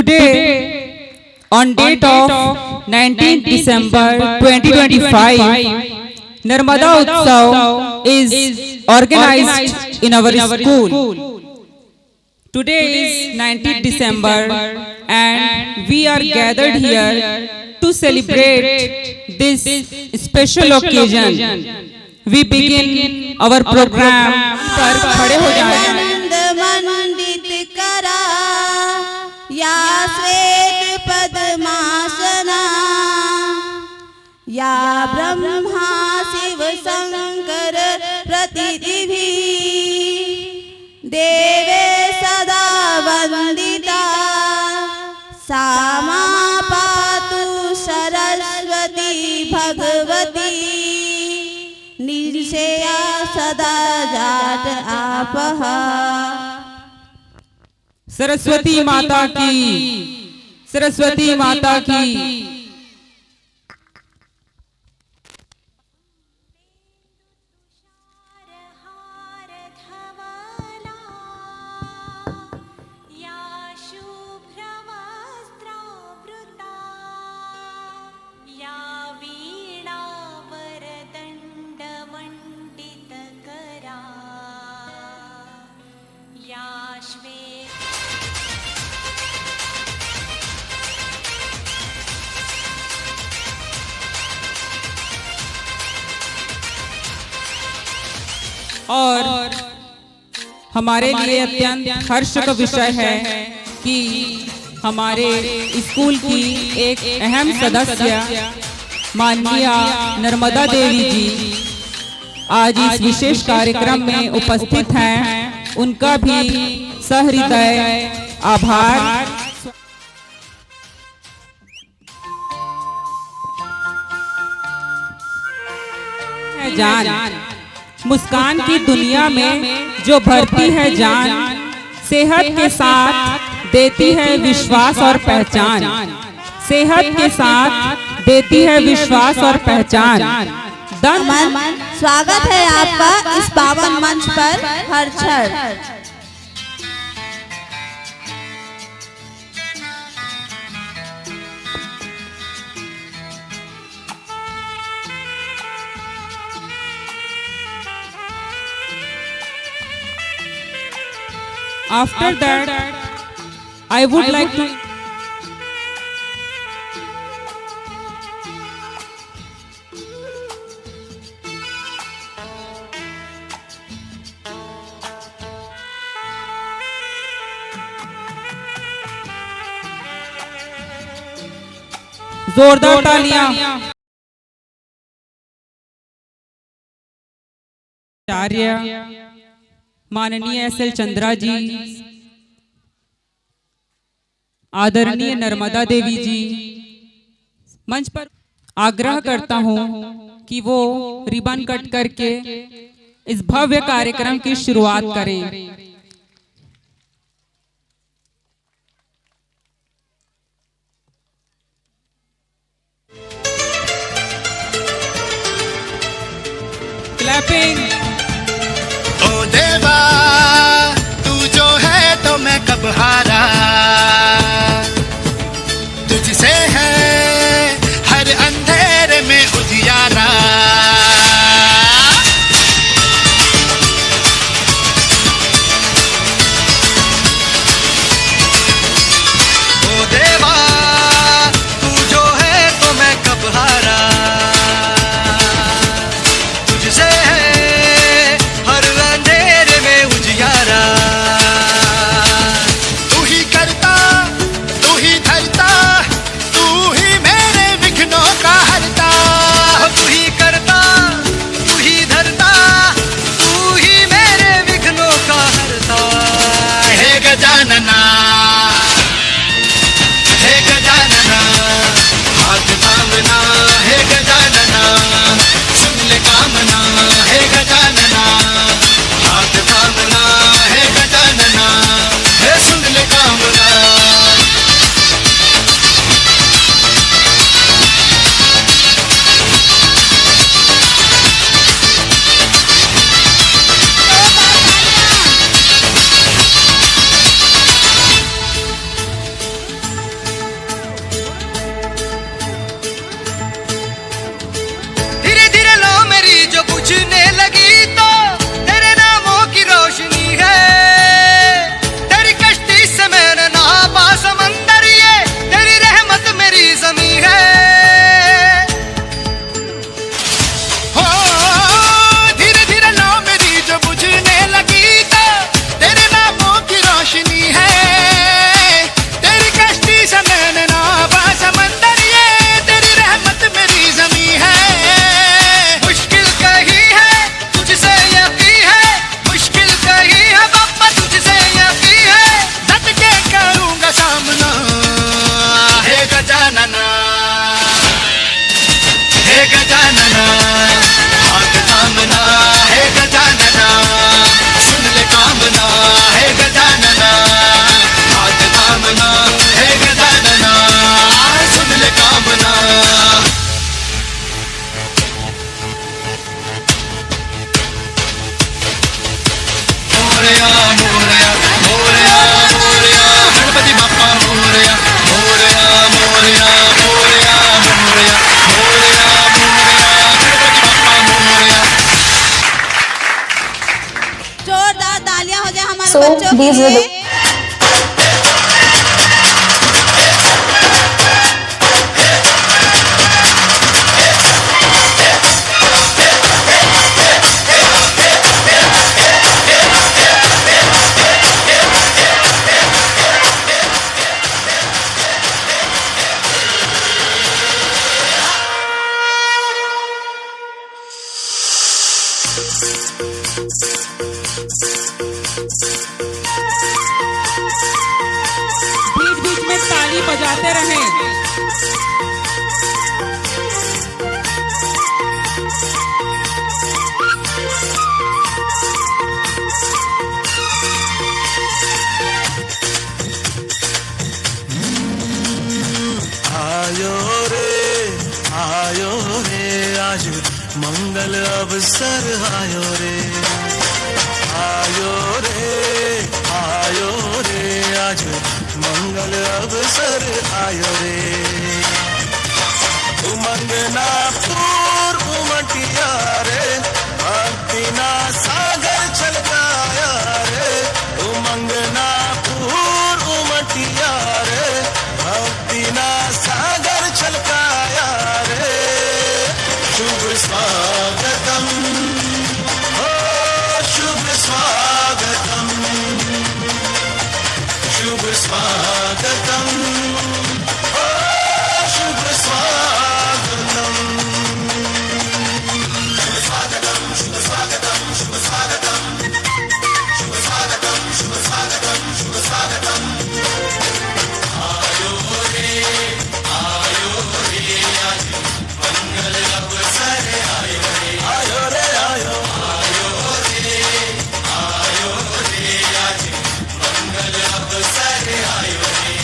Today, on date of 19th December 2025, Narmada Utsav is organized in our school. Today is 19th December and we are gathered here to celebrate this special occasion. We begin our program. पर खड़े हो जाएं। या श्वेत पद्मासना या ब्रह्मा शिव शंकर प्रतिदिभि देवे सदा वंदिता सा मा पातु सरस्वती भगवती निर्षया सदा जात आपहा। सरस्वती माता की, सरस्वती माता की। और हमारे लिए अत्यंत हर्ष का विषय है कि हमारे स्कूल की एक अहम सदस्य माननीय नर्मदा देवी जी आज इस विशेष कार्यक्रम में उपस्थित हैं। उनका भी सहृदय आभार। जान मुस्कान की दुनिया में जो भरती है जान, सेहत के साथ देती है विश्वास और पहचान, सेहत के साथ देती है विश्वास और पहचान। स्वागत है आपका इस पावन मंच पर हर क्षण। After that, I would like to जोरदार तालियां। आचार्य माननीय एस.एल. चंद्रा जी, आदरणीय नर्मदा देवी जी, मंच पर आग्रह करता हूं कि वो रिबन कट करके इस भव्य कार्यक्रम की शुरुआत करें। क्लैपिंग। ओ देवा तू जो है तो मैं कब हारा, तुझसे है हर अंधेरे में उजियारा। these are the बीच बीच में ताली बजाते रहें। आयो रे आज मंगल अवसर आयो रे आज मंगल अवसर आयो रे उमंग ना पूर्व उमटिया रे भक्ति ना सागर छलकाया रे उमंग ना पूर्व उमटिया रे भक्ति ना सागर छलकाया रे शुभ स्वागतम हो शुभ स्वागतम शुभ स्वागतम ओ शुभ स्वागतम शुभ स्वागतम शुभ स्वागतम शुभ स्वागतम शुभ स्वागतम शुभ स्वागतम शुभ स्वागतम आयो रे आज मंगल अवसर आयो रे आयो रे आयो रे आज मंगल अवसर आयो रे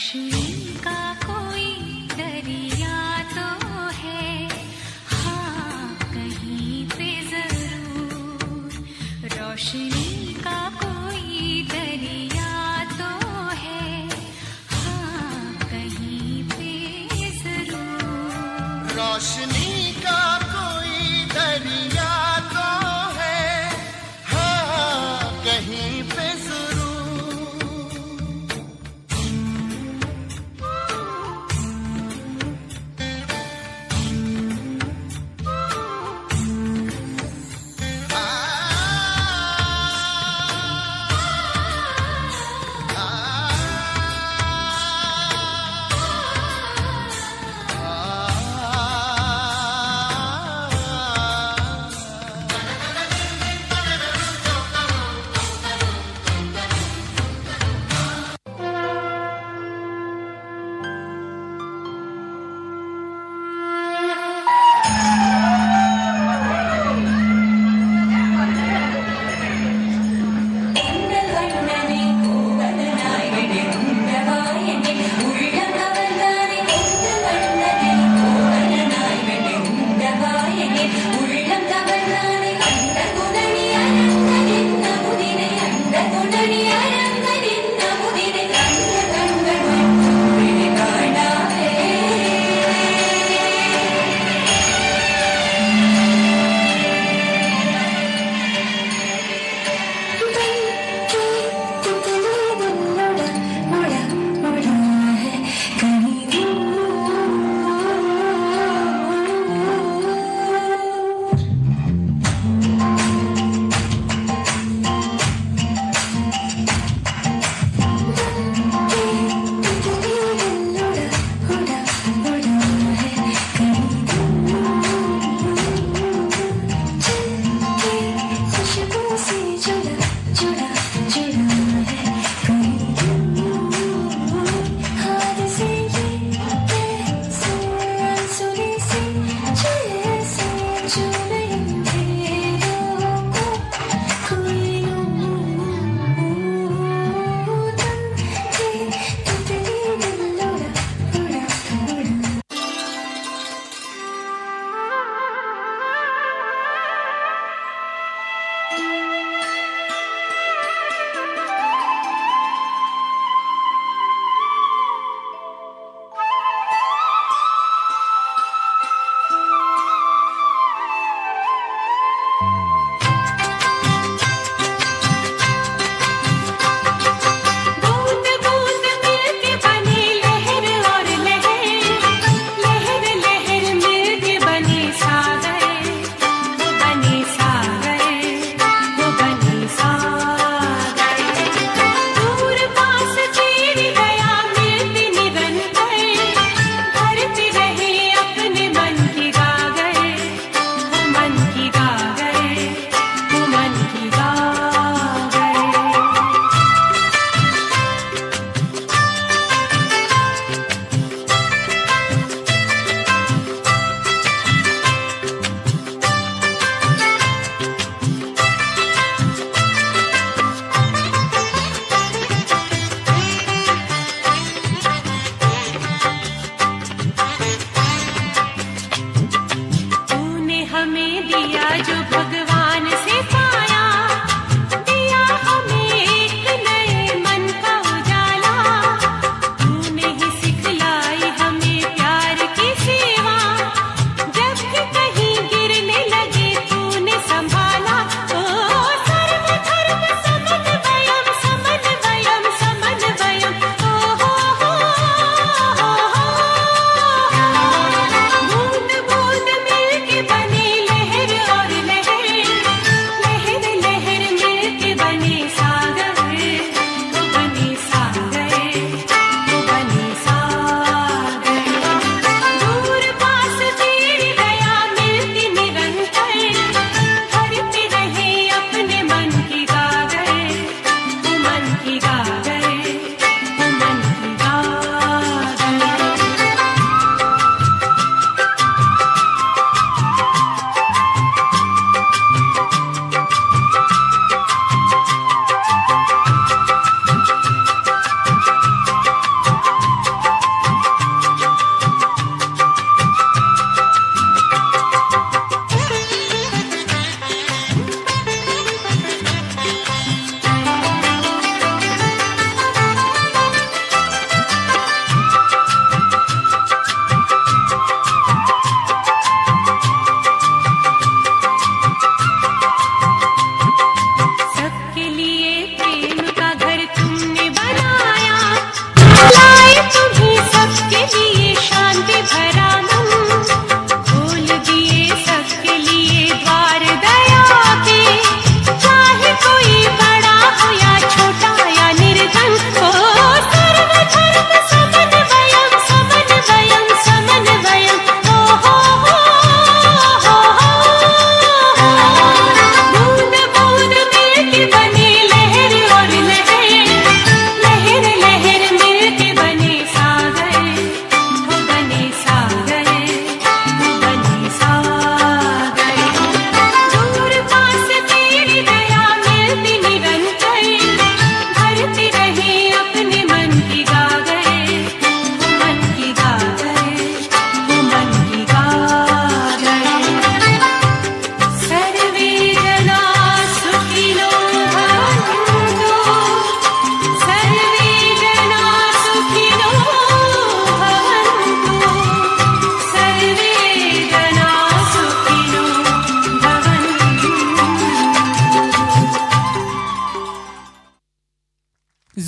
रोशनी का कोई दरिया तो है, हाँ कहीं पे जरूर। रोशनी का कोई दरिया तो है, हाँ कहीं पे जरूर। रोशनी का कोई दरिया तो है, हाँ कहीं पे जरूर।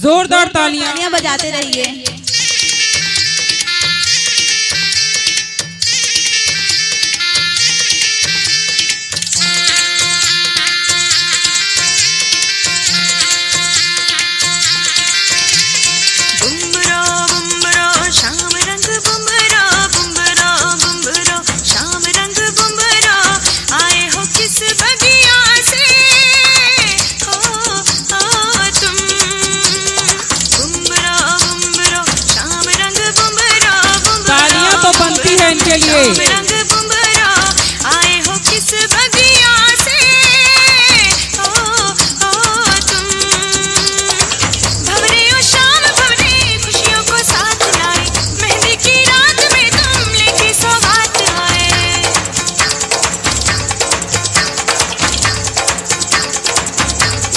जोरदार तालियां। तालियां बजाते रहिए। बुम्बरा बुम्बरा शाम रंग बुम्बरा बुम्बरा बुम्बरा शाम रंग बुम्बरा आए हो किस बगिया से हो तुम बुम्बरा बुम्बरा शाम रंग बुम्बरा बुम्बरा तालियां तो बनती है इनके लिए। शाम रंग बुम्बरा आए हो किस बगिया से हो तुम भवरे ओ शाम भवरे खुशियों को साथ लाए मेहंदी की रात में तुम लेके सौगात आए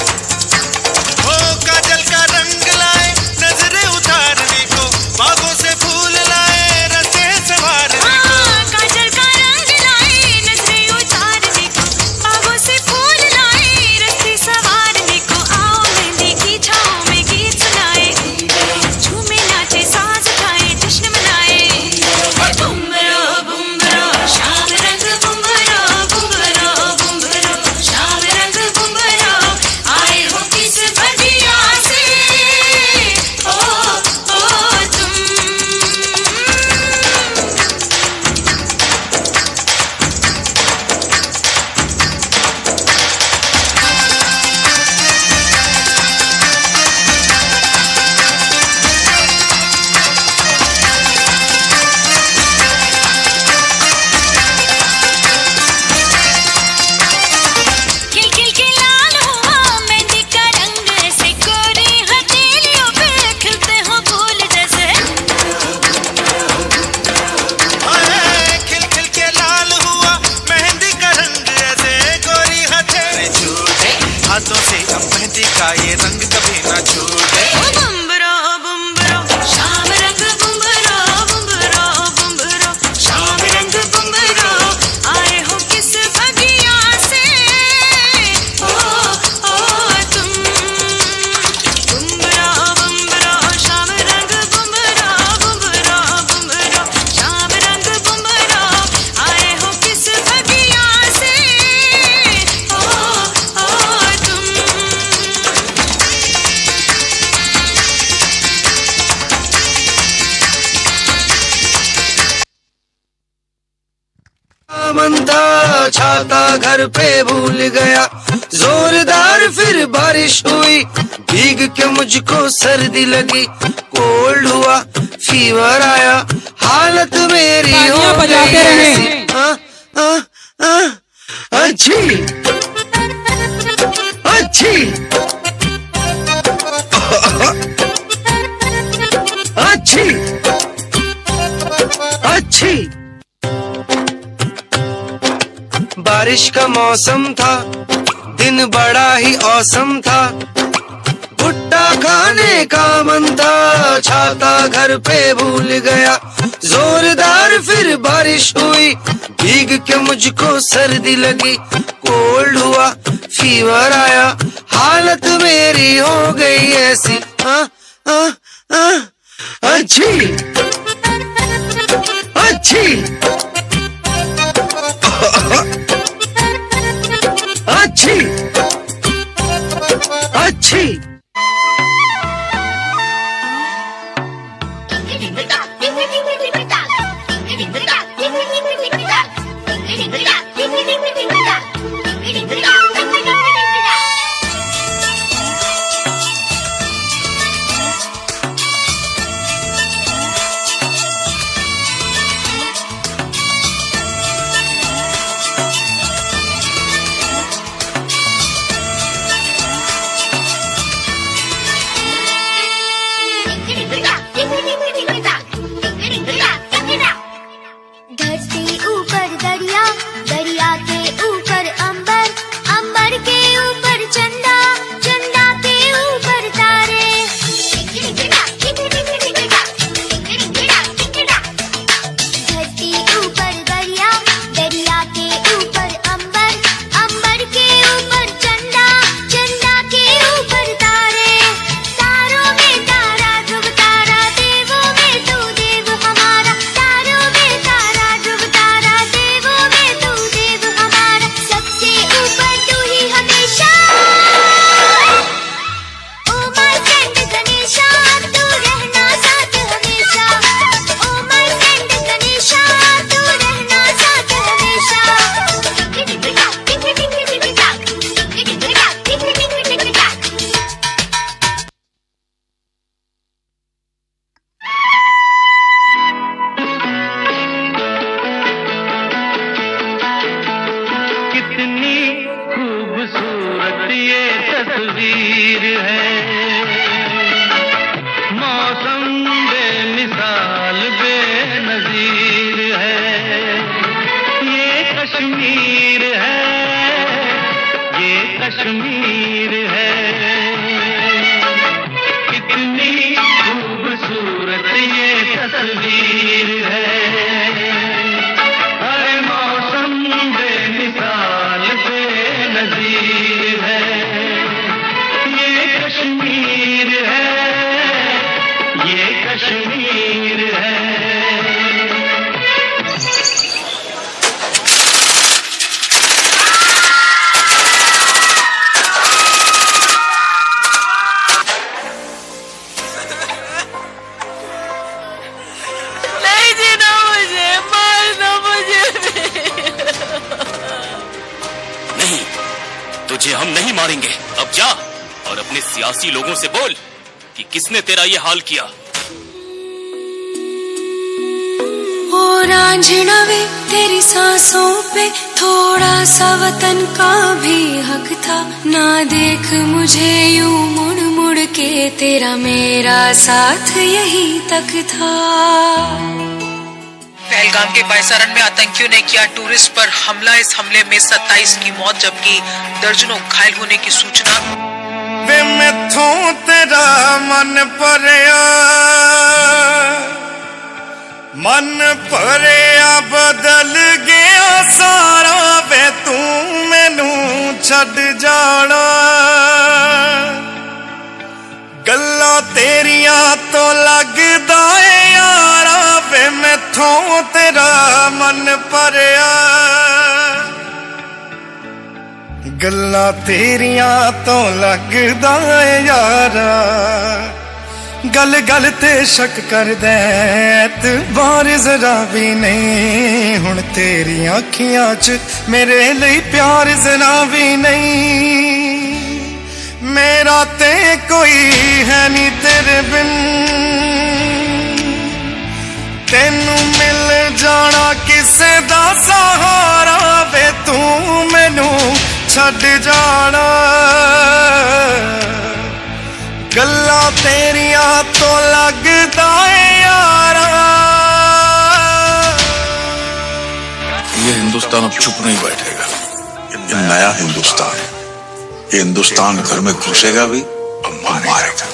ओ काजल का रंग लाए नजरें उतारने को बागों से फूल लाए रस्ते संवारने को काजल का रंग लाए नजरें उतारने को बागों से फूल लाए रस्ते संवारने को आओ मेहंदी की छाँव में गीत सुनाए झूमे नाचे साज उठाए जश्न मनाए बुम्बरा बुम्बरा शाम रंग बुम्बरा बुम्बरा बुम्बरा शाम रंग बुम्बरा आए हो किस बगिया से ओ तुम खिल खिल के लाल हुआ मेहंदी का रंग ऐसे गोरी हथेलियों पे खिलते हो फूल जैसे हाय खिल खिल के लाल हुआ मेहंदी का रंग ऐसे गोरी हथेली छूटे हाथों से अब मेहंदी का ये रंग कभी ना छूटे बुम्बरा बुम्बरा शाम रंग बुम्बरा बुम्बरा बुम्बरा शाम रंग बुम्बरा आए हो किस बगिया से ओ तुम बुम्बरा बुम्बरा शाम रंग बुम्बरा बुम्बरा बुम्बरा शाम रंग बुम्बरा आए हो किस बगिया से ओ तुम मंदा छाता घर पे भूल गया जोरदार फिर बारिश हुई भीग के मुझको सर्दी लगी कोल्ड हुआ फीवर आया हालत मेरी हो तालियां गई बजाते रहे। ऐसी। अच्छी अच्छी अच्छी अच्छी बारिश का मौसम था दिन बड़ा ही औसम था भुट्टा खाने का मन था छाता घर पे भूल गया जोरदार फिर बारिश हुई भीग के मुझको सर्दी लगी कोल्ड हुआ फीवर आया हालत मेरी हो गई ऐसी अच्छी अच्छी अच्छी अच्छी मौसम बेमिसाल बेनजीर है, ये कश्मीर है, ये कश्मीर है। कितनी खूबसूरत ये तस्वीर है, हर मौसम बेमिसाल बेनजीर है, ये कश्मीर है, ये कश्मीर है। नहीं जीना मुझे, मारना मुझे। नहीं, तुझे हम नहीं मारेंगे। अब जा और अपने सियासी लोगों से बोल कि किसने तेरा ये हाल किया। ओ रांझना वे, तेरी सांसों पे थोड़ा सा वतन का भी हक था। ना देख मुझे यूं मुड़ मुड़ के, तेरा मेरा साथ यही तक था। पहलगाम के बायसारन में आतंकियों ने किया टूरिस्ट पर हमला। इस हमले में 27 की मौत जबकि दर्जनों घायल होने की सूचना। वे मैथों तेरा मन भरिया, मन भरिया बदल गया सारा। वे तू मैनू छड़ जाना, गल्लां तेरिया तो लगदा है यारा। वे मैथों तेरा मन भरिया, गल्लां तेरियां तो लगदा है यारा। गल गल ते शक कर दे एतबार जरा भी नहीं। हुण तेरी अखियां च मेरे लिए प्यार जरा भी नहीं। मेरा ते कोई है नी तेरे बिन, तेनू मिल जाना किसे दा सहारा। वे तू मैनू छड़ जाना, गल्लां तेरियां तो लगदा है यारा। ये हिंदुस्तान अब चुप नहीं बैठेगा। ये नया हिंदुस्तान है। ये हिंदुस्तान घर में घुसेगा भी और मारेगा।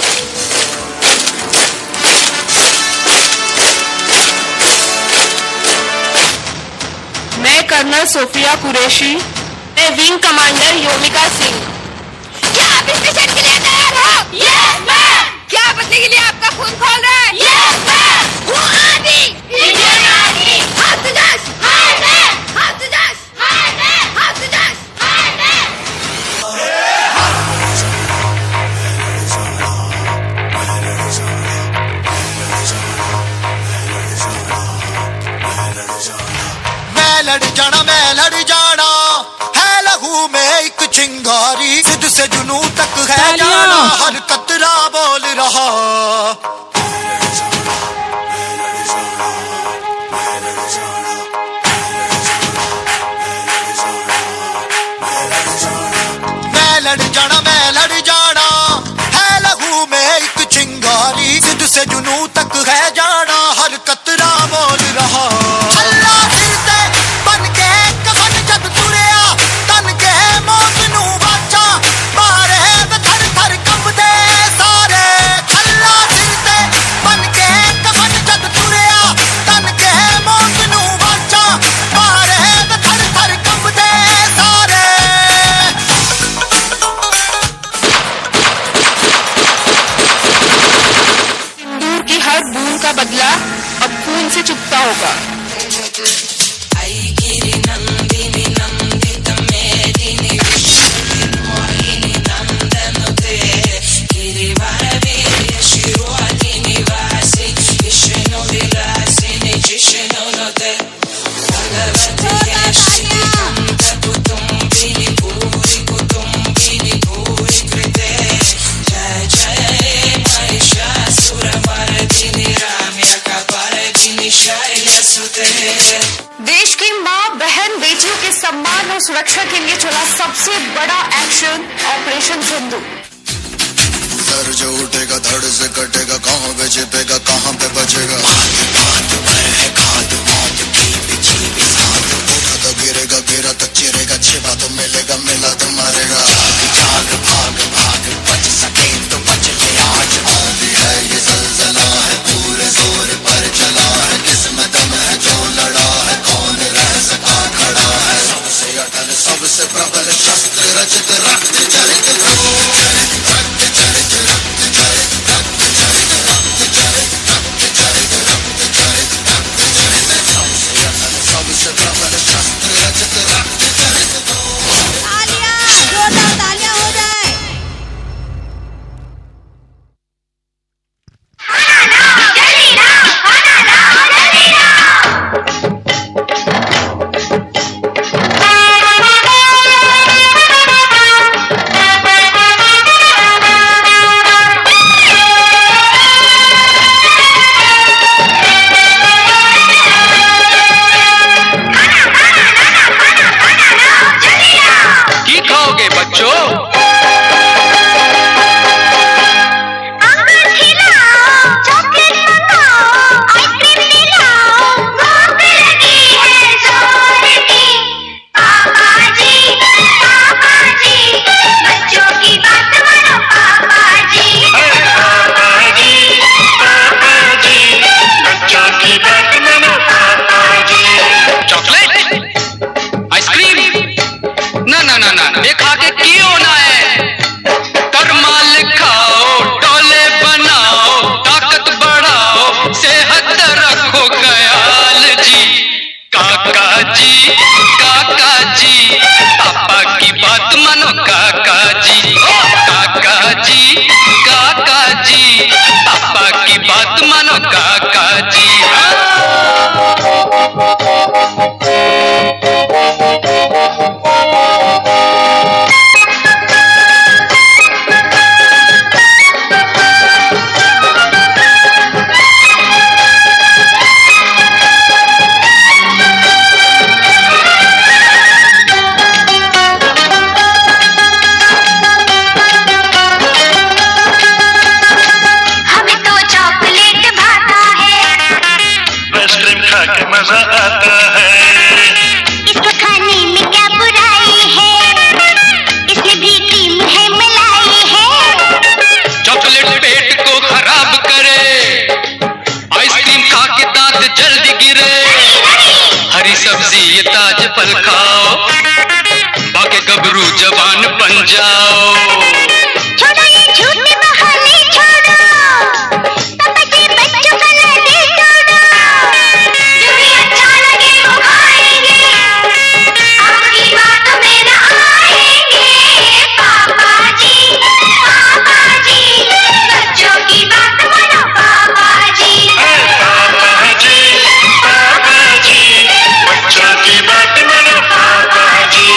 मैं कर्नल सोफिया कुरैशी, मैं विंग कमांडर योमिका सिंह। क्या आप इस मिशन के लिए तैयार हो? Yes ma'am. क्या बदले के लिए आपका खून खोल रहा है? Yes ma'am. वो आदि इंडियन आर्मी। हाथ से जश हाय मैम, हाथ से जश हाय मैम, हाथ से जश हाय मैम। मैं लड़ जाना है लहू में एक चिंगारी। सिद्ध से जुनू तक है जाना, हर कतरा बोल रहा। मैं लड़ जाना है लहू में एक चिंगारी। सिद्ध से जुनू तक है जाना, हर कतरा बोल रहा। अल्लाह फिरते बन के कफन जब तुरिया, तन के मौत नू बाचा मारे थर थर कंबदे सारे। अल्लाह फिरते बन के कफन जब तुरिया, तन के मौत नू बाचा मारे थर थर कंबदे सारे। सिंदूर की हर बूंद का बदला अब खून से चुकता होगा। देश की माँ बहन बेटियों के सम्मान और सुरक्षा के लिए चला सबसे बड़ा एक्शन ऑपरेशन सिंधु। सर जो उठेगा धड़ से कटेगा, गाँव बेचे मानो काका जी। हमें तो चॉकलेट भाता है, आइसक्रीम खा के मजा आता है। इसको खाने में क्या बुराई है, इसमें भी क्रीम है मलाई है। चॉकलेट पेट को खराब करे, आइसक्रीम खा के दांत जल्दी गिरे। हरी सब्जी ये ताज फल खाओ, बाके गबरू जवान बन जाओ। छोड़ो ये झूठे बहाने छोड़ो, पापा जी बच्चों का लड़े तोड़ो। जो भी अच्छा लगे वो खाएंगे, आपकी बात में न आएंगे। पापा जी बच्चों की बात मानो पापा जी। बच्चों की बात मानो पापा जी।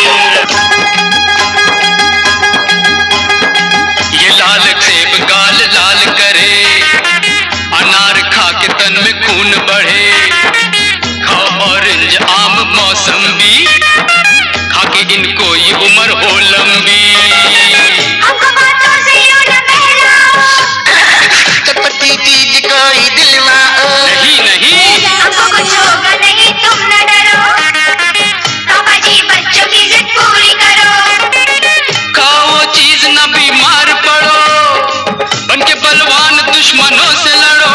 ये लाल सेब गाल लाल करे, अनार खा के तन में खून बढ़े। खाओ ऑरेंज आम मौसम्बी, खा के इनको ये उम्र हो लंबी। हमको बातों से यूं न बहलाओ, चटपटी चीज कोई दिलवाओ। नहीं नहीं, हमको कुछ होगा नहीं तुम न डरो। पापा जी बच्चों की जिद पूरी करो। खाओ वो चीज न बीमार पड़ो, बन के बलवान दुश्मनों से लड़ो।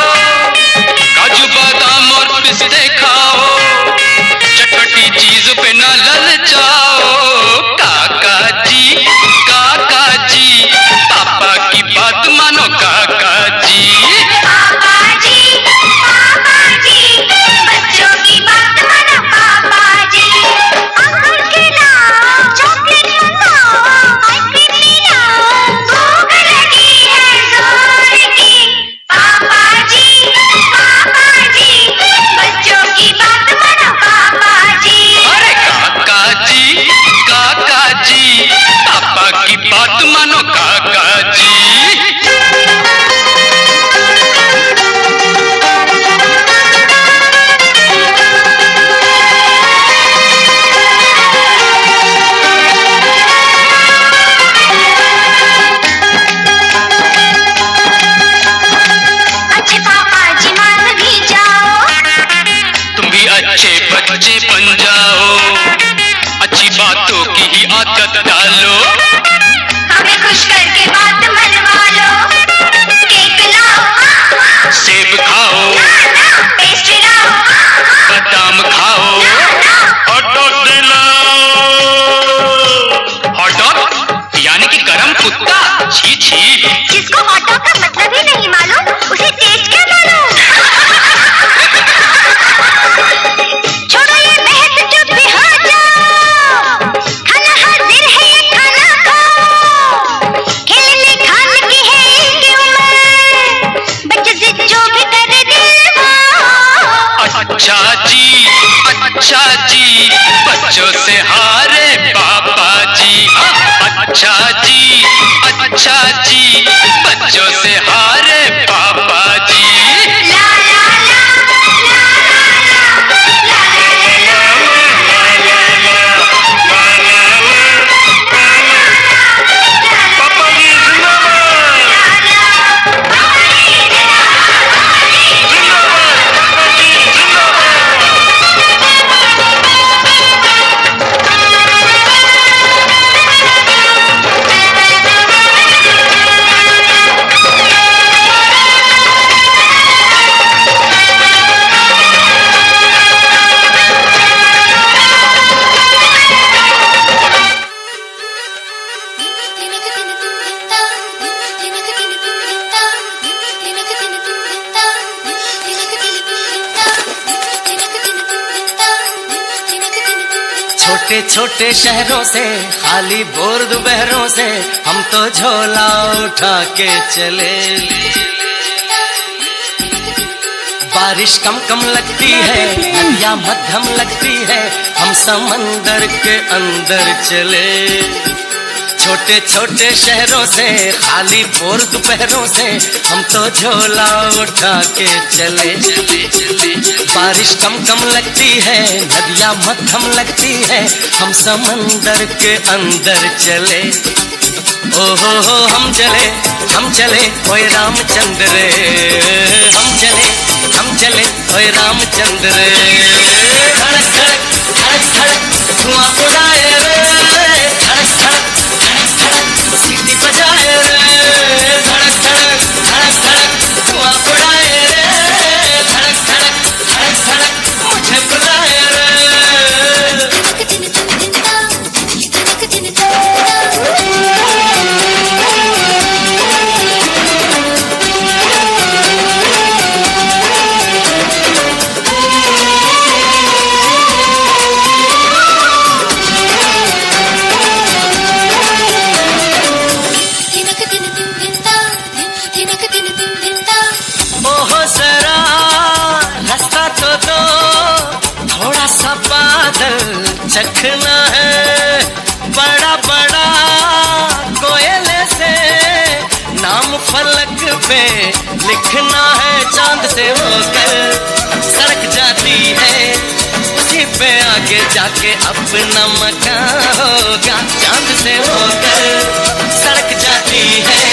काजू बादाम और पिस्ते खाओ, चटपटी चीज पे न ललचाओ। काका जी पापा की बात मानो काका जी। पापा जी बच्चों की बात मानो पापा जी। अंकुर खिलाओ, चॉकलेट मंगाओ, आइसक्रीम ले आओ, भूख लगी है जोर की। पापा जी बच्चों की बात मानो पापा जी। अरे काका जी पापा की बात मानो काका जी। अच्छे पापा जी मान भी जाओ, तुम भी अच्छे बच्चे बन जाओ, अच्छी बातों की ही आदत डालो। हमें खुश करके बात मनवा लो। केक लाओ, सेब खाओ, पेस्ट्री लाओ, बादाम खाओ, हॉट डॉग यानी कि गरम कुत्ता। छी छी, जिसको हॉट डॉग का मतलब ही नहीं मालूम, उसे टेस्ट क्या मालूम। छोड़ो ये बहस चुप भी हो जाओ, खाना हाजिर है ये खाना खाओ। खेलने खाने की है इनकी उम्र, बच्चे से जो भी करे दिलवाओ। अच्छा जी बच्चों से हारे पापा जी। अच्छा जी बच्चों से हारे पापा जी। ला ला ला ला पापा जी छोटे छोटे शहरों से खाली बोर दोपहरों से हम तो झोला उठा के चले। बारिश कम कम लगती है, नदियाँ मध्यम लगती है, हम समंदर के अंदर चले। छोटे छोटे शहरों से, खाली बोर दोपहरों से, हम तो झोला उठा के चले। बारिश कम कम लगती है, नदियाँ मध्यम लगती है, हम समंदर के अंदर चले। ओहो हो हम चले ओए रामचंद्र रे, हम चले ओए रामचंद्र रे। धड़क धड़क धड़क धड़क धुआं उड़ाए रे, धड़क धड़क धड़क धड़क सीटी बजाए रे, धड़क धड़क धड़क धड़क धुआं उड़ाए रे, धड़क धड़क धड़क धड़क मुझे बुलाए रे। ओहो जरा रास्ता तो दो, थोड़ा सा बादल चखना है, बड़ा बड़ा कोयले से नाम फलक पे लिखना है। चांद से होकर सड़क जाती है, उसी पे आगे जाके अपना मकान होगा। चांद से होकर सड़क जाती है,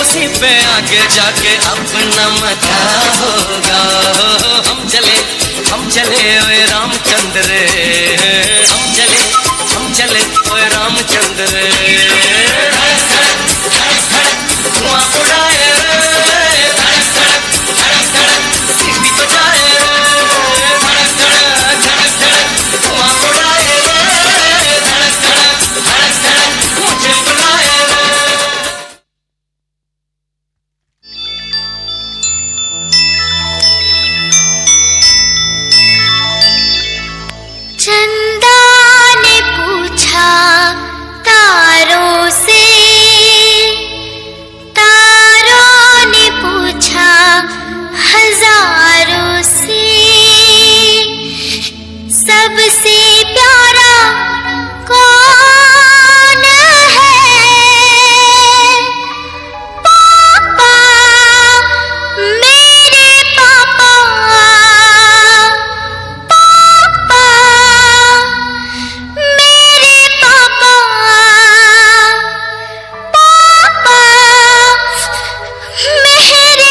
उसी पे आगे जाके अपना मकान होगा। हम चले ओए रामचंद्र रे, हम चले ओए रामचंद्र रे। धड़क धड़क धड़क धड़क धुआं उड़ाए रे, धड़क धड़क धड़क धड़क सीटी बजाए रे, धड़क धड़क धड़क धड़क धुआं उड़ाए रे, धड़क धड़क धड़क धड़क मुझे बुलाए रे। चंदा ने पूछा तारों से, तारों ने पूछा हजारों से, सबसे प्यारा कौन है? पापा, मेरे पापा, पापा, मेरे पापा, पापा, मेरे।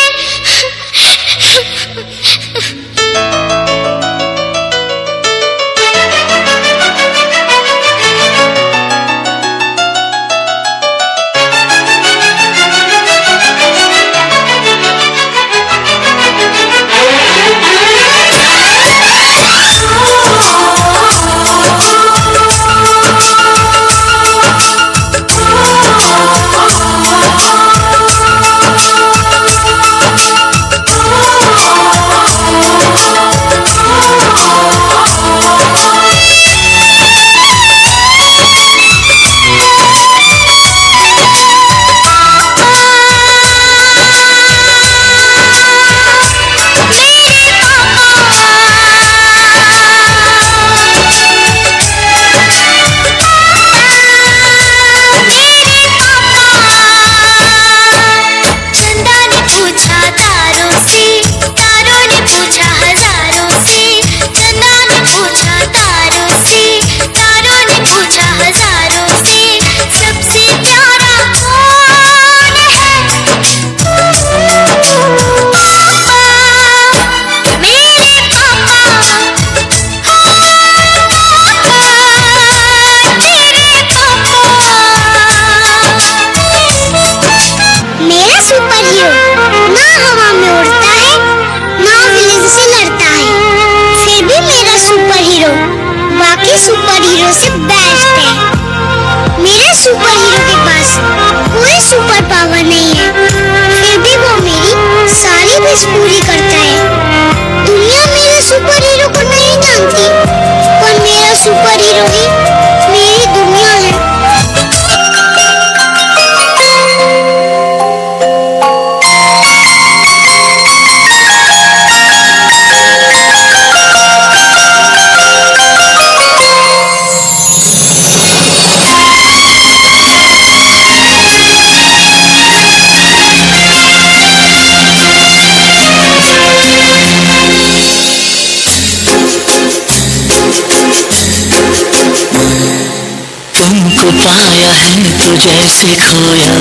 पाया है तो जैसे खोया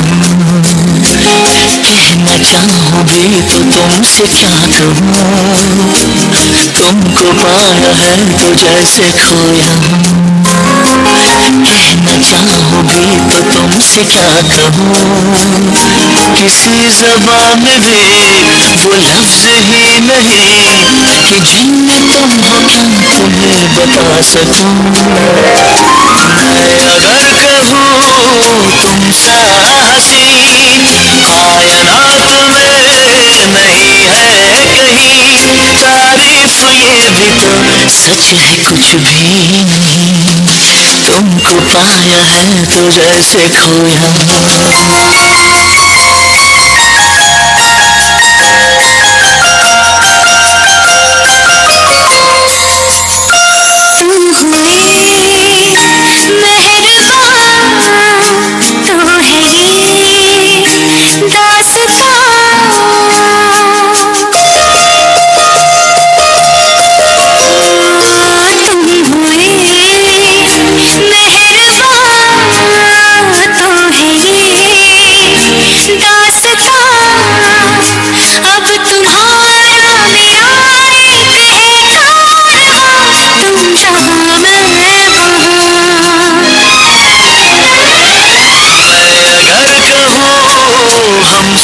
कहना चाहूँ भी तो तुमसे क्या कहूँ तुमको पाया है तो जैसे खोया कहना चाहूँ भी तो तुमसे क्या कहूँ किसी ज़बान में भी वो लफ्ज़ ही नहीं कि जिनमें तुम हो क्या तुम्हें बता सकूँ मैं अगर कहूँ तुमसा हसीन कायनात में नहीं है कहीं तारीफ ये भी तो सच है कुछ भी नहीं तुमको पाया है तो जैसे खोया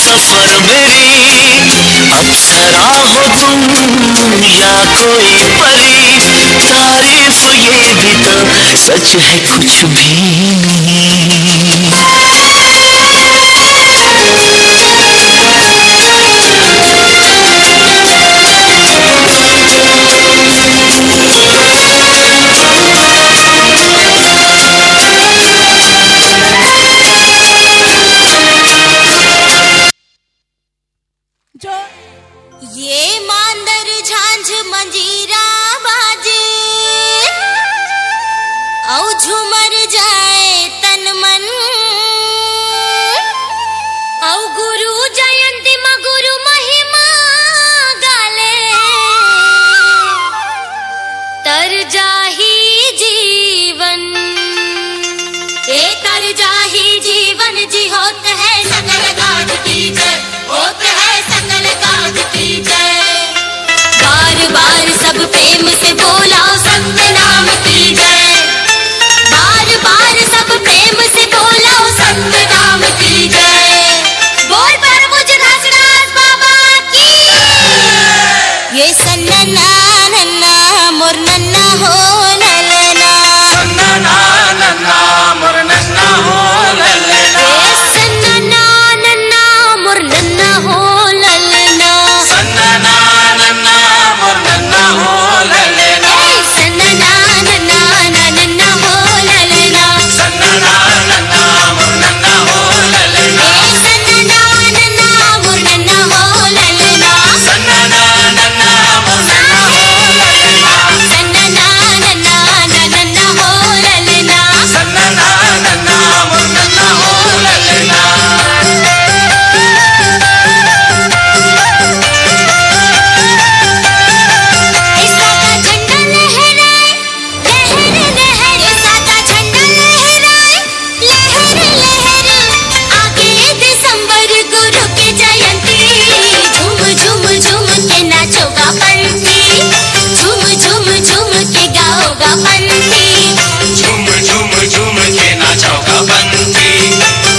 सफर मेरी अप्सरा हो तुम या कोई परी तारीफ ये भी तो सच है कुछ भी ये मांदर झांझ मंजीरा बाजे औ झूमर जाए तन मन औ गुरु जयंती म गुरु महिमा गाले तर जाही जीवन ए तर जाही जीवन जी होत है सकल गाज की जय होत है सकल गाज की जय बार बार सब प्रेम से बोला संत नाम की जय बार बार सब प्रेम से बोला संत नाम की जय बोल पर मुझ घसराज बाबा की ये सन्ना नन्ना मोर नन्ना हो ललना सन्ना नन्ना मोर नन्ना हो ललना ये सन्ना नन्ना मोर नन्ना हो ललना सन्ना नन्ना मोर नन्ना हो ललना ए सन्ना नन्ना नन्ना हो ललना सन्ना नन्ना मोर नन्ना हो ललना ए सन्ना नन्ना मोर नन्ना हो ललना सन्ना नन्ना मोर नन्ना हो ललना सन्ना नन्ना नन्ना हो ललना सन्ना नन्ना मोर नन्ना हो ललना सादा झंडा लहराए लहर लहर सादा झंडा लहराए लहर लहर आगे दिसंबर गुरु की जयंती झूम झूम झूम के नाचोगा पंथी झूम झूम झूम के गाओगा पंथी झूम झूम झूम के नाचोगा बंसी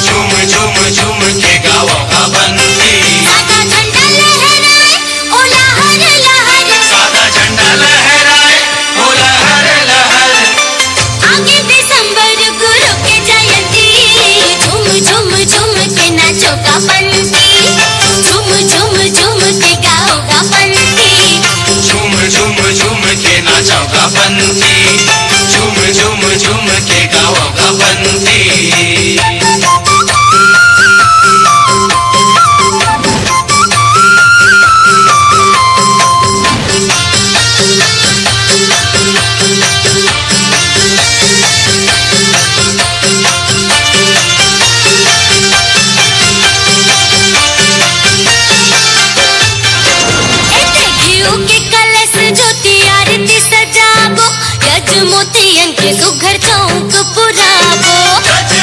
झूम झूम झूम के गाओगा बंसी सादा झंडा लहराए ओ लहर लहर सादा झंडा लहराए हो लहर लहर आगे दिसंबर गुरु की जयंती झूम झूम झूम के नाचोगा पंथी झूम झूम झूम के गाओगा पंथी झूम झूम झूम के नाचोगा बंसी झूम झूम झूम के गाओगा बंसी घिउ के कलश ज्योति आरती सजाबो यज मोतियन के सुघर चौक पुराबो गज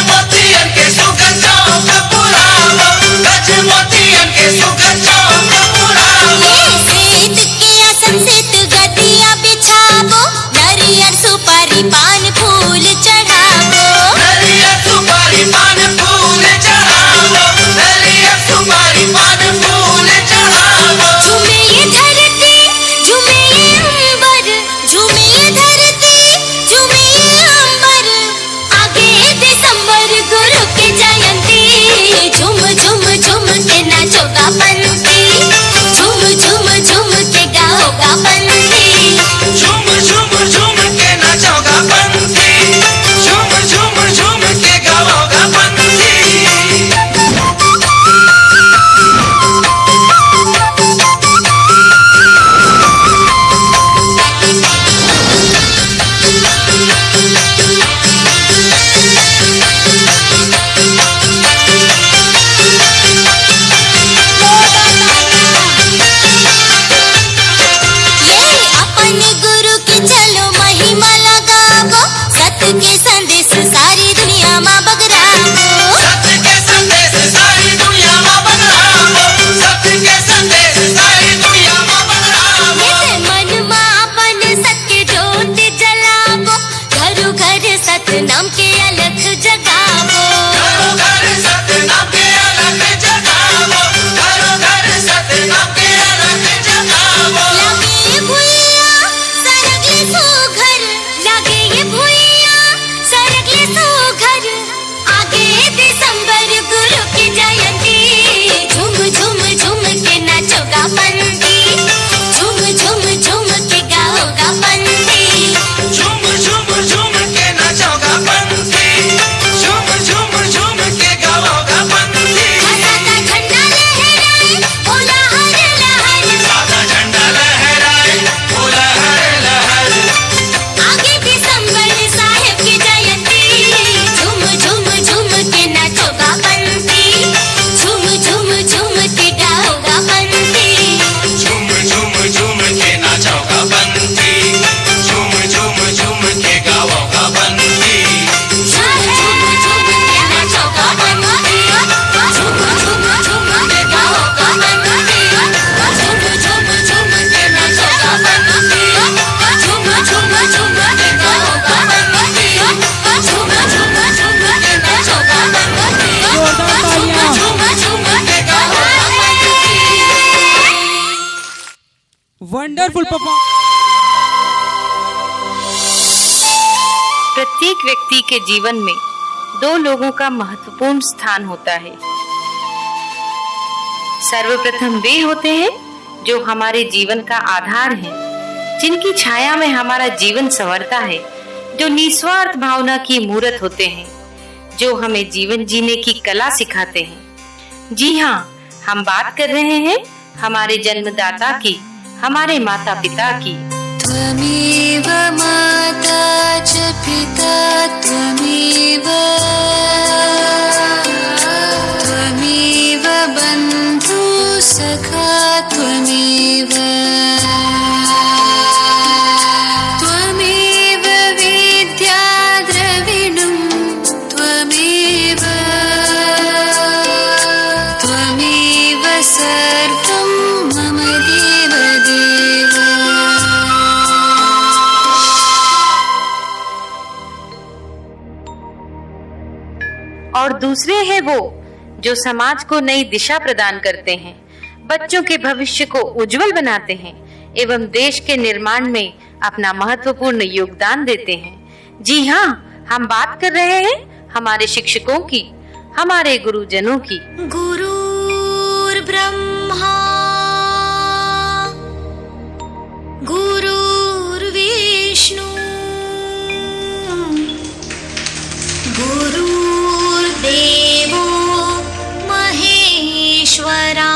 wonderful performance. प्रत्येक व्यक्ति के जीवन में दो लोगों का महत्वपूर्ण स्थान होता है। सर्वप्रथम वे होते हैं जो हमारे जीवन का आधार हैं, जिनकी छाया में हमारा जीवन संवरता है, जो निस्वार्थ भावना की मूर्त होते हैं, जो हमें जीवन जीने की कला सिखाते हैं। जी हाँ, हम बात कर रहे हैं हमारे जन्मदाता की, हमारे माता पिता की। त्वमेव माता च पिता त्वमेव, त्वमेव बन्धु सखा त्वमेव, त्वमेव विद्या द्रविणं त्वमेव, त्वमेव सर्वं मम देवदेव। और दूसरे हैं वो जो समाज को नई दिशा प्रदान करते हैं, बच्चों के भविष्य को उज्जवल बनाते हैं एवं देश के निर्माण में अपना महत्वपूर्ण योगदान देते हैं। जी हाँ, हम बात कर रहे हैं हमारे शिक्षकों की, हमारे गुरुजनों की। गुरुर्ब्रह्मा गुरुर्विष्णु गुरुर्देवो महेश्वरा,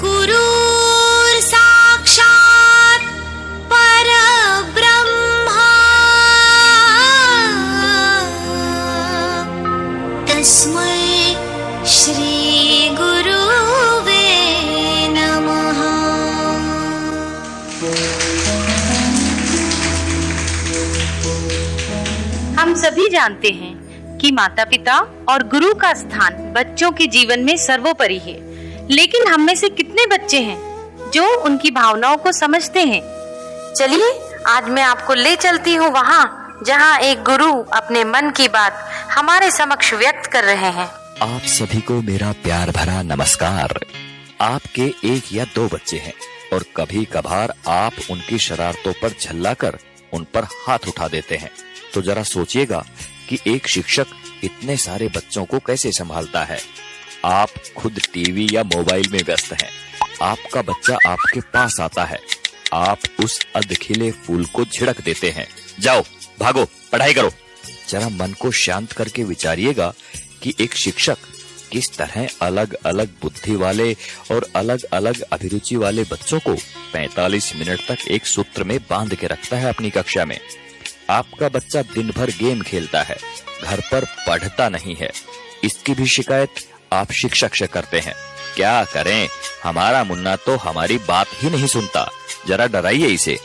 गुरुर्साक्षात् परब्रह्मा, तस्मै श्री गुरुवे नमः। हम सभी जानते हैं कि माता पिता और गुरु का स्थान बच्चों के जीवन में सर्वोपरि है, लेकिन हम में से कितने बच्चे हैं जो उनकी भावनाओं को समझते हैं? चलिए आज मैं आपको ले चलती हूँ वहाँ जहाँ एक गुरु अपने मन की बात हमारे समक्ष व्यक्त कर रहे हैं। आप सभी को मेरा प्यार भरा नमस्कार। आपके एक या दो बच्चे हैं और कभी कभार आप उनकी शरारतों पर झल्लाकर उन पर हाथ उठा देते हैं। तो जरा सोचिएगा कि एक शिक्षक इतने सारे बच्चों को कैसे संभालता है। आप खुद टीवी या मोबाइल में व्यस्त हैं, आपका बच्चा आपके पास आता है, आप उस अधखिले फूल को झिड़क देते हैं, जाओ भागो पढ़ाई करो। जरा मन को शांत करके विचारिएगा कि एक शिक्षक किस तरह अलग अलग बुद्धि वाले और अलग अलग अभिरुचि वाले बच्चों को 45 मिनट तक एक सूत्र में बांध के रखता है अपनी कक्षा में। आपका बच्चा दिन भर गेम खेलता है, घर पर पढ़ता नहीं है, इसकी भी शिकायत आप शिक्षक से करते हैं। क्या करें, हमारा मुन्ना तो हमारी बात ही नहीं सुनता, जरा डराइए इसे।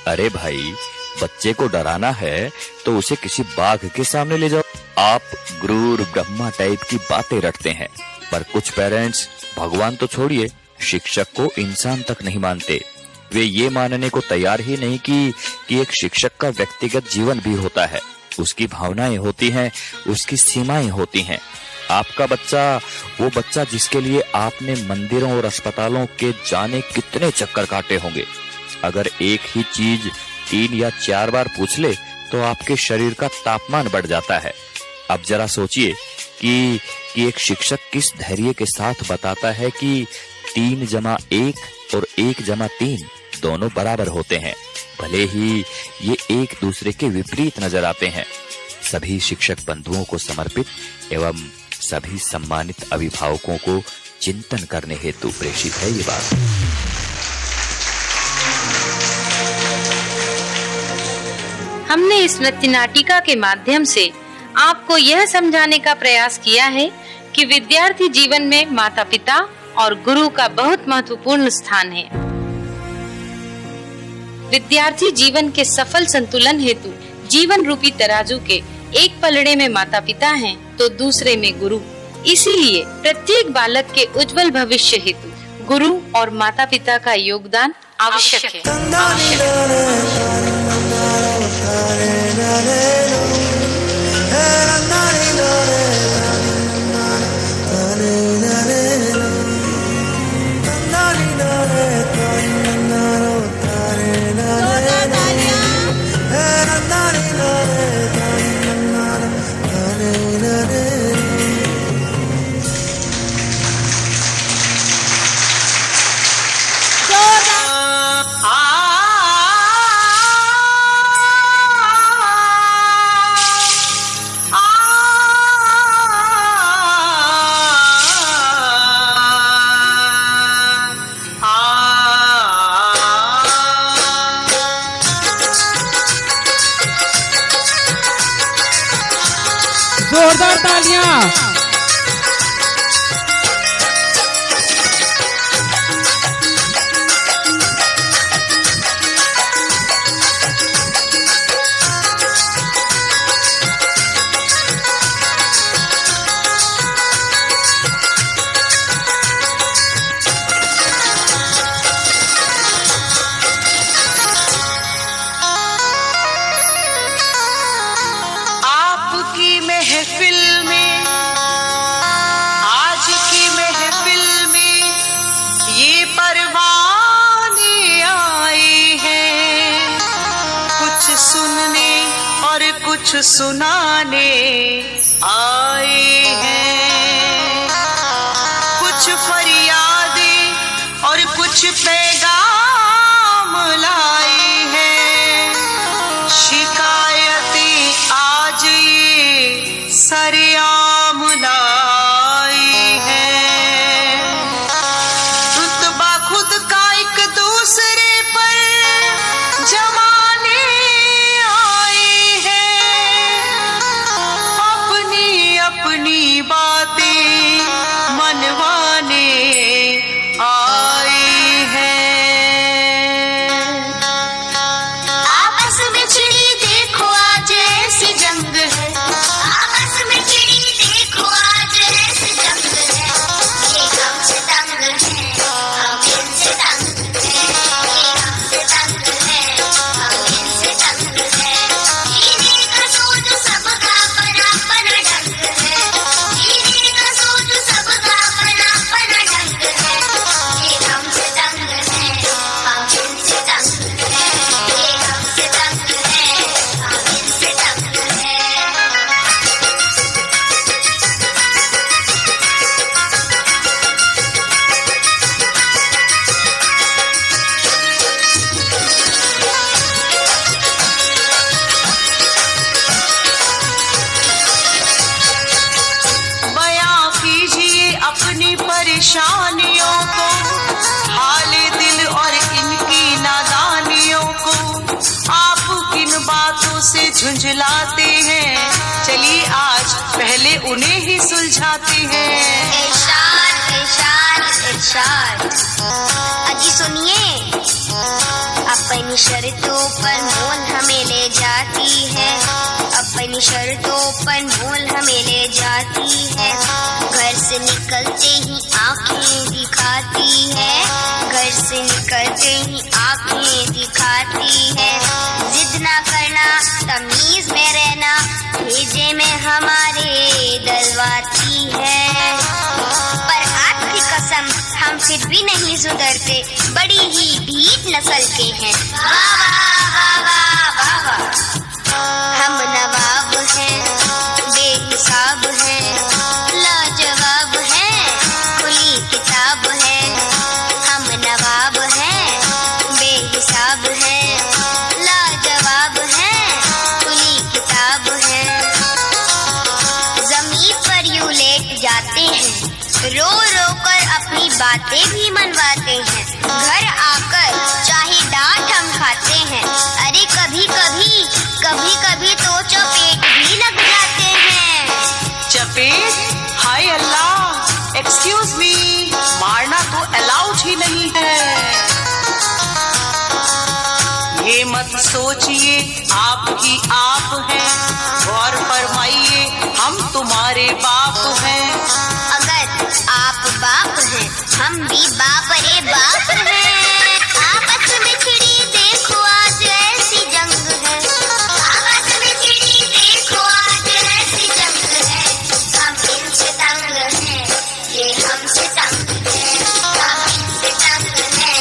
अरे भाई, बच्चे को डराना है तो उसे किसी बाघ के सामने ले जाओ। आप गुरूर ब्रह्मा टाइप की बातें रटते हैं, पर कुछ पेरेंट्स भगवान तो छोड़िए, शिक्षक को इंसान तक नहीं मानते। वे ये मानने को तैयार ही नहीं कि एक शिक्षक का व्यक्तिगत जीवन भी होता है, उसकी भावनाएं होती हैं, उसकी सीमाएं होती हैं। आपका बच्चा, वो बच्चा जिसके लिए आपने मंदिरों और अस्पतालों के जाने कितने चक्कर काटे होंगे, अगर एक ही चीज 3 या 4 बार पूछ ले तो आपके शरीर का तापमान बढ़ जाता है। अब जरा सोचिए कि एक शिक्षक किस धैर्य के साथ बताता है कि 3 जमा 1 और 1 जमा 3 दोनों बराबर होते हैं, भले ही ये एक दूसरे के विपरीत नजर आते हैं। सभी शिक्षक बंधुओं को समर्पित एवं सभी सम्मानित अभिभावकों को चिंतन करने हेतु प्रेषित है ये बात। हमने इस नृत्य नाटिका के माध्यम से आपको यह समझाने का प्रयास किया है कि विद्यार्थी जीवन में माता पिता और गुरु का बहुत महत्वपूर्ण स्थान है। विद्यार्थी जीवन के सफल संतुलन हेतु जीवन रूपी तराजू के एक पलड़े में माता पिता हैं तो दूसरे में गुरु। इसीलिए प्रत्येक बालक के उज्जवल भविष्य हेतु गुरु और माता पिता का योगदान आवश्यक है। कुछ सुनाने आए हैं, कुछ फरियादें और कुछ पैगाम लाए हैं। शिकायतें आज ये सरेआम लाई है। रुतबा खुद का एक दूसरे पर जमाने आए हैं। अपनी अपनी बातें मनवाने आए हैं। आपस में चिड़ी देखो आज ऐसी जंग है, आपस में चिड़ी देखो आज ऐसी जंग है। ये हमसे तंग है, हम इनसे तंग है। ये हमसे तंग है, हम इनसे तंग है। जीने का सोच सबका अपना अपना ढंग है। जीने का सोच सबका अपना अपना ढंग है। ये हमसे तंग है, हम इनसे तंग है। ये हमसे तंग है, हम इनसे तंग है। बयां कीजिए अपनी परेशानियों को, हाले दिल और इनकी नादानियों को। आप किन बातों से झुंझलाते हैं, चलिए आज पहले उन्हें ही सुलझाते हैं। इरशाद इरशाद इरशाद। अजी सुनिए, अपनी शर्तों पर मोल हमें ले जाती है, अपनी शर्तों पर मोल हमें ले जाती है। घर से निकलते ही आंखें दिखाती है, घर से निकलते ही आंखें दिखाती है। जिद ना करना, तमीज में रहना, भेजे में हमारे डलवाती है। पर आपकी कसम हम फिर भी नहीं सुधरते, बड़ी ही ढीठ नस्ल के हैं। वाह वाह वाह वाह वाह। हम नवाब हैं, बेहिसाब हैं, लाजवाब हैं, खुली किताब है। हम नवाब हैं, बेहिसाब हैं, लाजवाब हैं, खुली किताब है। जमीन पर यूं लेट जाते हैं, रो रो कर अपनी बातें भी मनवाते हैं। घर आकर चाहे डांट हम खाते हैं, अरे कभी कभी कभी कभी तो चपेट भी लग जाते हैं। चपेट? हाय अल्लाह, एक्सक्यूज मी, मारना तो अलाउड ही नहीं है। ये मत सोचिए आप ही आप हैं, गौर फरमाइए हम तुम्हारे बाप हैं। अगर आप बाप हैं, हम भी बाप रे बाप हैं। आपस में छिड़ी देखो आज ऐसी जंग है, आपस में छिड़ी देखो आज ऐसी जंग है। हम इनसे तंग हैं, ये हमसे तंग है। हम इनसे तंग हैं,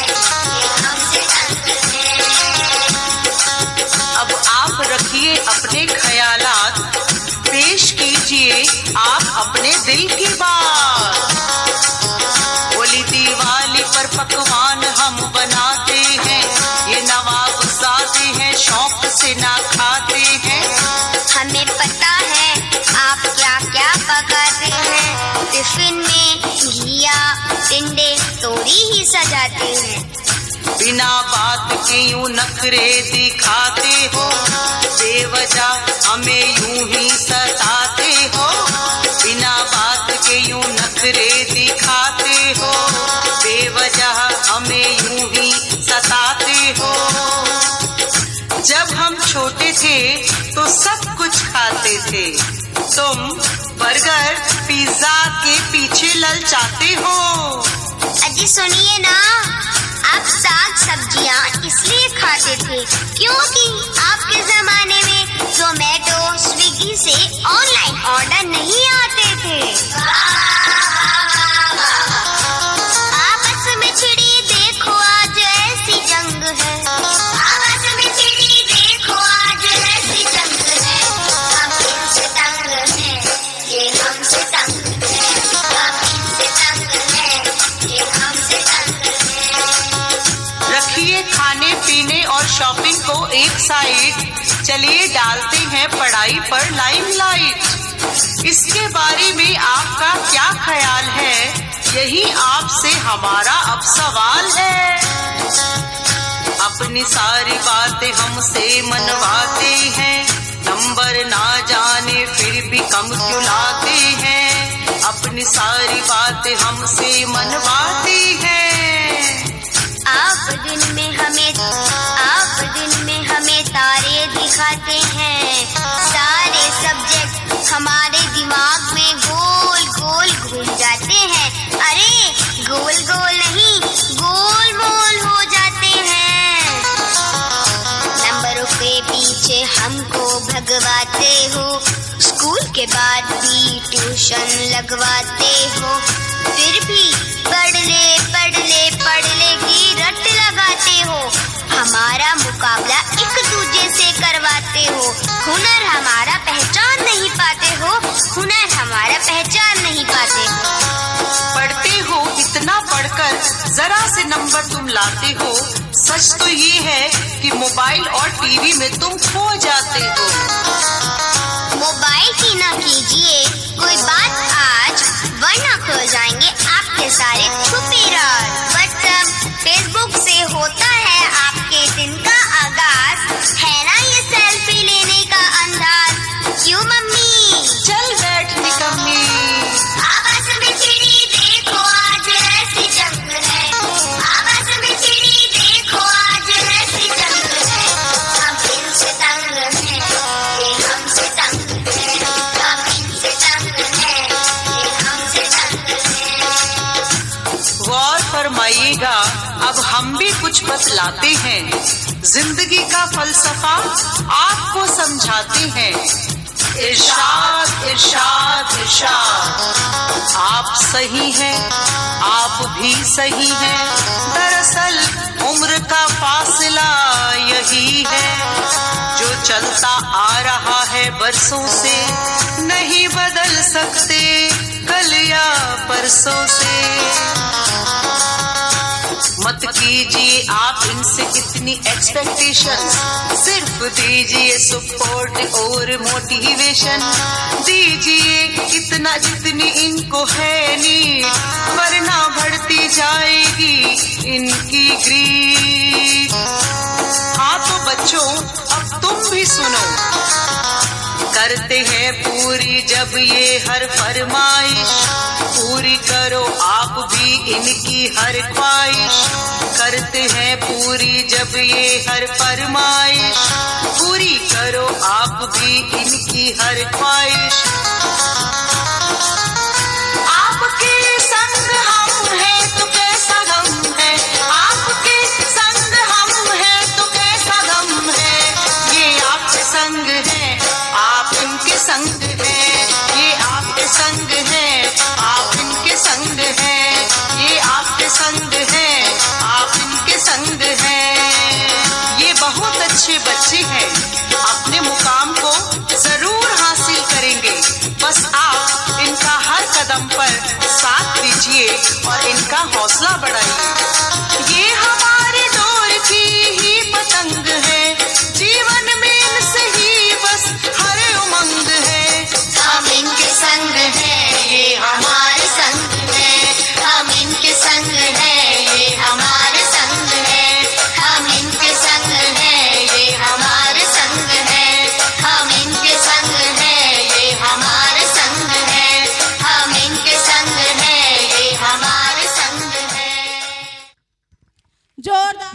ये हमसे तंग है। अब आप रखिए अपने ख्यालात, पेश कीजिए आप अपने दिल की बात। होली दिवाली पर पकवान हम बनाते हैं, ये नवाब ज़ादे हैं, शौक से ना खाते हैं। हमें पता है आप क्या क्या पकाते हैं, टिफिन में घिया टिंडे तोड़ी ही सजाते हैं। बिना बात के यूं नखरे दिखाते हो, बेवजह हमें यूं ही सताते हो। बिना बात के यूं नखरे दिखाते हो, बेवजह हमें यूं ही सताते हो। जब हम छोटे थे तो सब कुछ खाते थे, तुम बर्गर पिज्जा के पीछे ललचाते हो। अजी सुनिए ना, आप साग सब्जियां इसलिए खाते थे क्योंकि आपके जमाने में जोमेटो स्विगी से ऑनलाइन ऑर्डर नहीं आते थे। आपस में छिड़ी देखो आज ऐसी जंग है, आपस में छिड़ी देखो आज ऐसी जंग है। और शॉपिंग को एक साइड, चलिए डालते हैं पढ़ाई पर लाइमलाइट। इसके बारे में आपका क्या ख्याल है, यही आपसे हमारा अब सवाल है। अपनी सारी बातें हमसे मनवाते हैं, नंबर ना जाने फिर भी कम क्यों लाते हैं। अपनी सारी बातें हमसे मनवाते हैं। आप दिन में हमें तारे दिखाते हैं, सारे सब्जेक्ट हमारे दिमाग में गोल गोल घूम जाते हैं। अरे गोल गोल नहीं, गोल मोल हो जाते हैं। नंबरों के पीछे हमको भगवाते हो, स्कूल के बाद भी ट्यूशन लगवाते हो, फिर भी पढ़ ले की रट लगाते हो। हमारा मुकाबला एक दूजे से करवाते हो, हुनर हमारा पहचान नहीं पाते हो, हुनर हमारा पहचान नहीं पाते हो। पढ़ते हो इतना पढ़कर जरा से नंबर तुम लाते हो। सच तो ये है कि मोबाइल और टीवी में तुम खो जाते हो। मोबाइल की ना कीजिए कोई बात आज, वरना खो जाएंगे आपके सारे छुपे राज। व्हाट्सएप फेसबुक से होता है आपके दिन का आगाज, है ना ये सेल्फी लेने का अंदाज। क्यों मम्मी चल बैठ निकम्मी। आवाज में चिड़ी देखो आज ऐसी जंग है, आवाज में चिड़ी देखो आज ऐसी जंग है। हम इनसे तंग हैं, ये हमसे तंग है, हम इनसे तंग हैं, ये हमसे तंग है। गौर फरमाइएगा, अब हम भी कुछ बतलाते हैं, जिंदगी का फलसफा आपको समझाते हैं। इरशाद इरशाद इरशाद, आप सही हैं, आप भी सही हैं। दरअसल उम्र का फासला यही है, जो चलता आ रहा है बरसों से, नहीं बदल सकते कल या परसों से। मत कीजिए आप इनसे इतनी एक्सपेक्टेशन, सिर्फ दीजिए सपोर्ट और मोटिवेशन। दीजिए इतना जितनी इनको है नीड, वरना बढ़ती जाएगी इनकी ग्रीड। हाँ तो बच्चों अब तुम भी सुनो, करते हैं पूरी जब ये हर फरमाइश, पूरी करो आप भी इनकी हर ख्वाहिश। करते हैं पूरी जब ये हर फरमाइश, पूरी करो आप भी इनकी हर ख्वाहिश। आपके संग हम हैं तो कैसा गम है, आपके संग हम हैं तो कैसा गम है। ये आपके संग है, आप इनके संग हैं, ये आपके संग है, आप इनके संग हैं, ये आपके संग है, आप इनके संग हैं। ये बहुत अच्छे बच्चे हैं, अपने मुकाम को जरूर हासिल करेंगे। बस आप इनका हर कदम पर साथ दीजिए और इनका हौसला बढ़ाइए। ये हमारे दौर की ही पतंग है, जीवन में इनसे ही बस हर उमंग है। हम इनके संग हैं, ये हमारे संग हैं, हम इनके संग हैं, ये हमारे संग हैं, हम इनके संग हैं, ये हमारे संग हैं, हम इनके संग हैं, ये हमारे संग हैं, हम इनके संग हैं, ये हमारे संग हैं। जोरदार